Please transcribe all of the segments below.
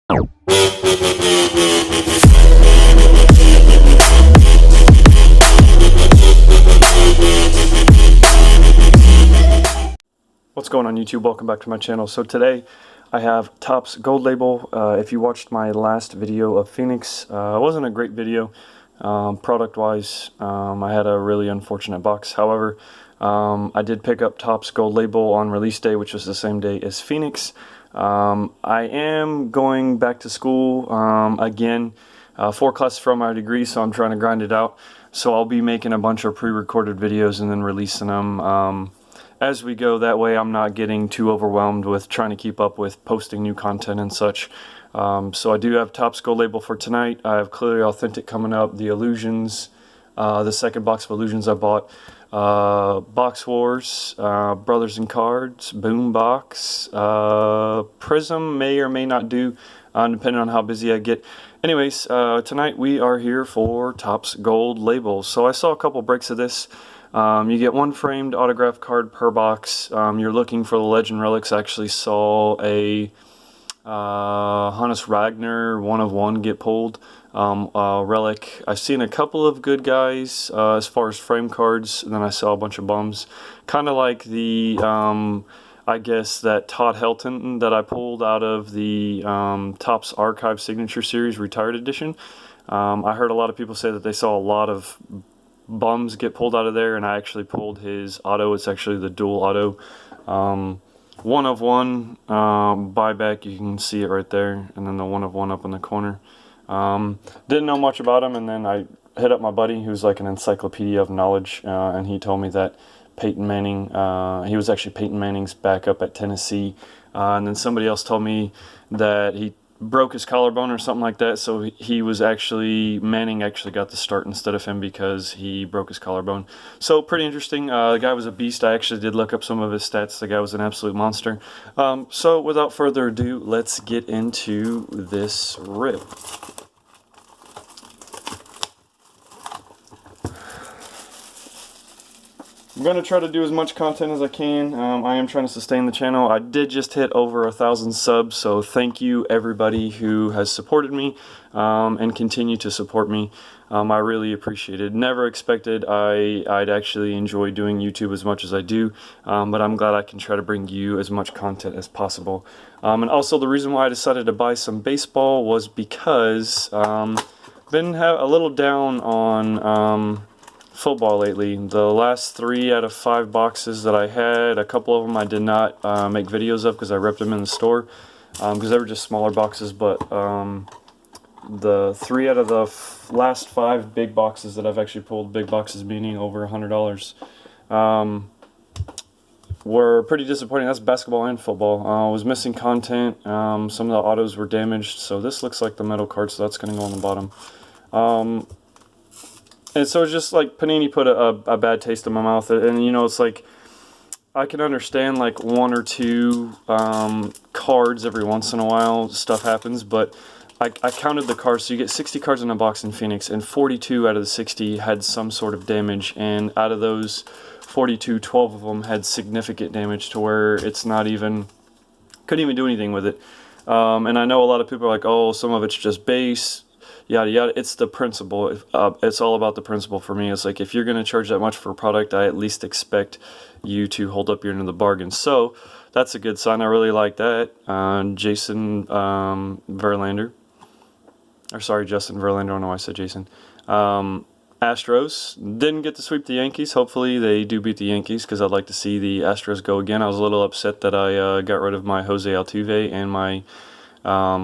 What's going on YouTube? Welcome back to my channel. So today I have Topps Gold Label. If you watched my last video of Phoenix, it wasn't a great video product wise. I had a really unfortunate box. However, I did pick up Topps Gold Label on release day, which was the same day as Phoenix. I am going back to school again, 4 classes from my degree, so I'm trying to grind it out. So I'll be making a bunch of pre-recorded videos and then releasing them as we go. That way I'm not getting too overwhelmed with trying to keep up with posting new content and such. So I do have Topps Gold Label for tonight. I have Clearly Authentic coming up, the Illusions, the second box of Illusions I bought, Box Wars, Brothers and Cards, Boom Box, Prism may or may not do, depending on how busy I get. Anyways, tonight we are here for Topps Gold Label. So I saw a couple breaks of this. You get 1 framed autograph card per box. You're looking for the Legend Relics. I actually saw a Hannes Ragnar 1 of 1 get pulled. Relic. I've seen a couple of good guys as far as frame cards, and then I saw a bunch of bums. Kind of like the, I guess, that Todd Helton that I pulled out of the Topps Archive Signature Series Retired Edition. I heard a lot of people say that they saw a lot of bums get pulled out of there, and I actually pulled his auto. It's actually the dual auto, 1 of 1 buyback. You can see it right there, and then the 1 of 1 up in the corner. Didn't know much about him, and then I hit up my buddy who's like an encyclopedia of knowledge, and he told me that Peyton Manning, he was actually Peyton Manning's backup at Tennessee, and then somebody else told me that he broke his collarbone or something like that, so he was actually, Manning actually got the start instead of him because he broke his collarbone. So pretty interesting. The guy was a beast. I actually did look up some of his stats. The guy was an absolute monster. So without further ado, let's get into this rip. I'm going to try to do as much content as I can. I am trying to sustain the channel. I did just hit over 1,000 subs, so thank you everybody who has supported me and continue to support me. I really appreciate it. Never expected I'd actually enjoy doing YouTube as much as I do, but I'm glad I can try to bring you as much content as possible. And also the reason why I decided to buy some baseball was because been a little down on football lately. The last 3 out of 5 boxes that I had, a couple of them I did not make videos of because I ripped them in the store because they were just smaller boxes, but the 3 out of the last 5 big boxes that I've actually pulled, big boxes meaning over $100, were pretty disappointing. That's basketball and football. I was missing content. Some of the autos were damaged, so this looks like the metal card, so that's going to go on the bottom. And so it's just like Panini put a bad taste in my mouth, and you know, it's like I can understand like 1 or 2 cards every once in a while, stuff happens, but I counted the cards, so you get 60 cards in a box in Phoenix, and 42 out of the 60 had some sort of damage, and out of those 42, 12 of them had significant damage to where it's not even, couldn't even do anything with it. And I know a lot of people are like, oh, some of it's just base, yada yada. It's the principle. It's all about the principle for me. It's like, if you're going to charge that much for a product, I at least expect you to hold up your end of the bargain. So that's a good sign. I really like that. Jason Verlander, or sorry, Justin Verlander. I don't know why I said Jason. Astros didn't get to sweep the Yankees. Hopefully they do beat the Yankees, because I'd like to see the Astros go again. I was a little upset that I got rid of my Jose Altuve and my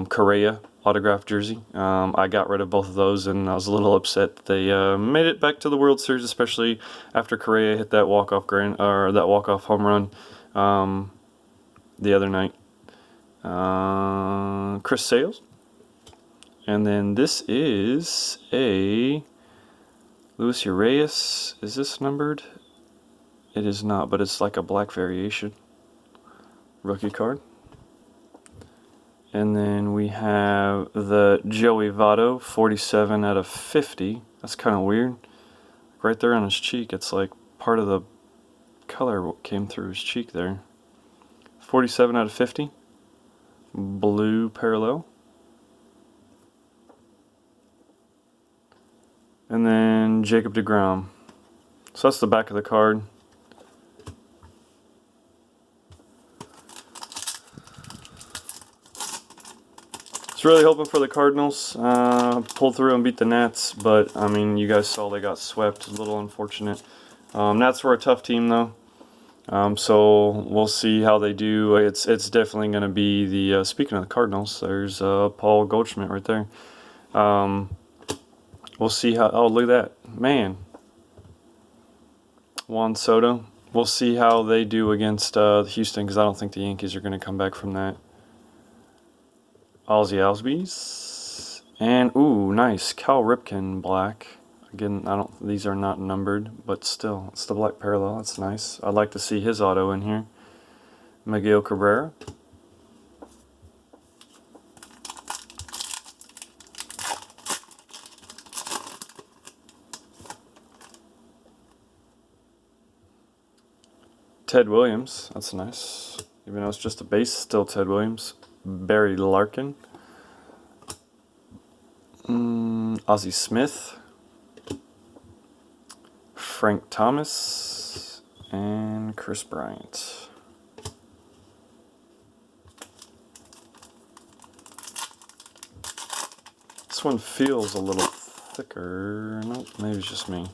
Correa autographed jersey. I got rid of both of those, and I was a little upset that they made it back to the World Series, especially after Correa hit that walk-off home run the other night. Chris Sales, and then this is a Luis Urias. Is this numbered? It is not, but it's like a black variation rookie card. And then we have the Joey Votto, 47 out of 50. That's kind of weird. Right there on his cheek, it's like part of the color came through his cheek there. 47 out of 50. Blue parallel. and then Jacob deGrom. So that's the back of the card. Really hoping for the Cardinals. Pulled through and beat the Nats, but I mean, you guys saw they got swept. A little unfortunate. Nats were a tough team though, so we'll see how they do. It's definitely going to be the speaking of the Cardinals, there's Paul Goldschmidt right there. We'll see how. Oh, look at that, man. Juan Soto. We'll see how they do against Houston, because I don't think the Yankees are going to come back from that. Ozzie Albies, and ooh, nice Cal Ripken black. Again, these are not numbered, but still, it's the black parallel. That's nice. I'd like to see his auto in here. Miguel Cabrera. Ted Williams. That's nice. Even though it's just a base, still Ted Williams. Barry Larkin, Ozzie Smith, Frank Thomas, and Chris Bryant. This one feels a little thicker. Nope, maybe it's just me.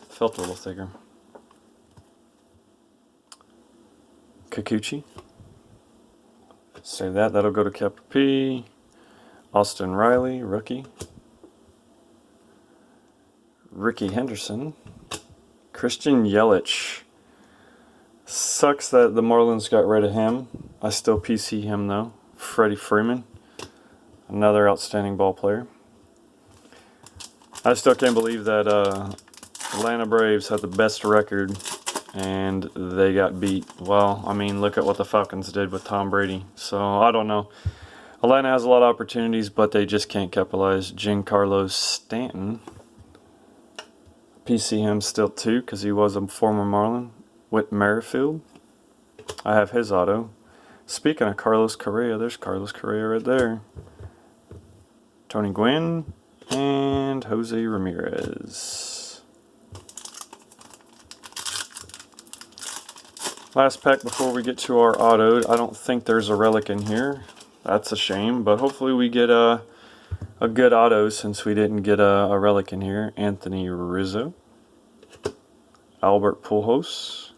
Felt a little thicker. Kikuchi. Save that. That'll go to Capital P. Austin Riley, rookie. Ricky Henderson. Christian Yelich. Sucks that the Marlins got rid of him. I still PC him though. Freddie Freeman. Another outstanding ball player. I still can't believe that Atlanta Braves had the best record and they got beat. Well, I mean, look at what the Falcons did with Tom Brady. So, I don't know. Atlanta has a lot of opportunities, but they just can't capitalize. Giancarlo Stanton. PC him still too, because he was a former Marlin. Whit Merrifield. I have his auto. Speaking of Carlos Correa, there's Carlos Correa right there. Tony Gwynn and Jose Ramirez. Last pack before we get to our auto. I don't think there's a relic in here. That's a shame, but hopefully we get a good auto since we didn't get a relic in here. Anthony Rizzo. Albert Pujols.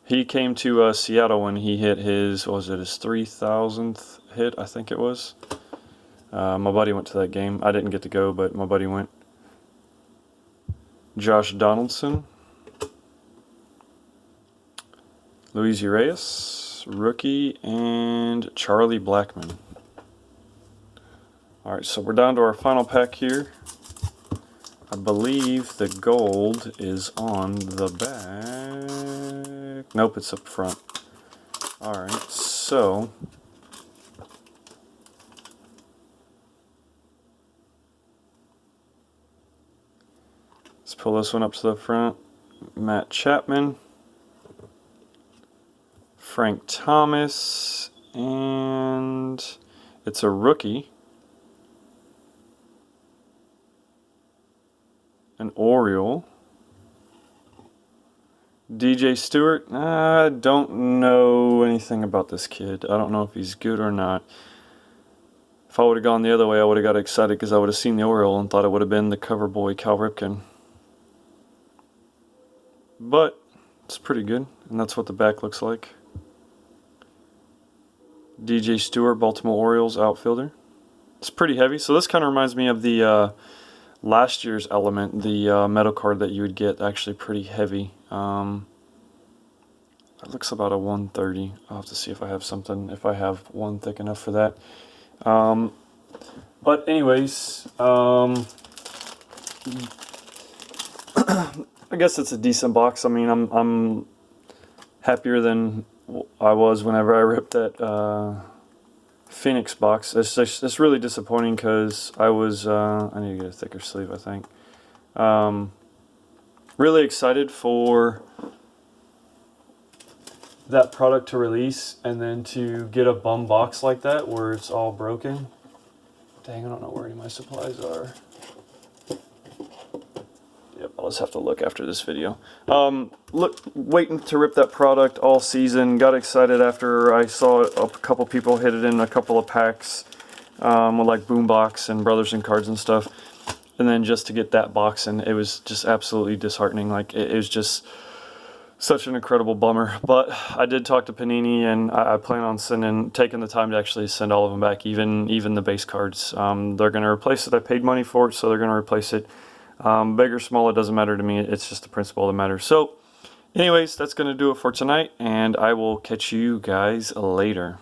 He came to Seattle when he hit his, what was it, his 3,000th hit, I think it was. My buddy went to that game. I didn't get to go, but my buddy went. Josh Donaldson. Luis Urias, rookie, and Charlie Blackmon. Alright, so we're down to our final pack here. I believe the gold is on the back. Nope, it's up front. Alright, so let's pull this one up to the front. Matt Chapman. Frank Thomas, and it's a rookie, an Oriole. DJ Stewart, I don't know anything about this kid. I don't know if he's good or not. If I would have gone the other way, I would have got excited because I would have seen the Oriole and thought it would have been the cover boy Cal Ripken. But it's pretty good, and that's what the back looks like. DJ Stewart, Baltimore Orioles outfielder. It's pretty heavy. So this kind of reminds me of the last year's Element, the metal card that you would get. Actually pretty heavy. It looks about a 130. I'll have to see if I have something, if I have one thick enough for that. But anyways, I guess it's a decent box. I mean, I'm happier than I was whenever I ripped that Phoenix box. It's really disappointing because I was I need to get a thicker sleeve, I think. Really excited for that product to release, and then to get a bum box like that where it's all broken. Dang, I don't know where any of my supplies are. I'll just have to look after this video. Waiting to rip that product all season. Got excited after I saw a couple people hit it in a couple of packs with like Boombox and Brothers and Cards and stuff. And then just to get that box, and it was just absolutely disheartening. Like, it was just such an incredible bummer. But I did talk to Panini, and I plan on taking the time to actually send all of them back, even the base cards. They're going to replace it. I paid money for it, so they're going to replace it. Big or small, it doesn't matter to me. It's just the principle that matters. So anyways, that's going to do it for tonight, and I will catch you guys later.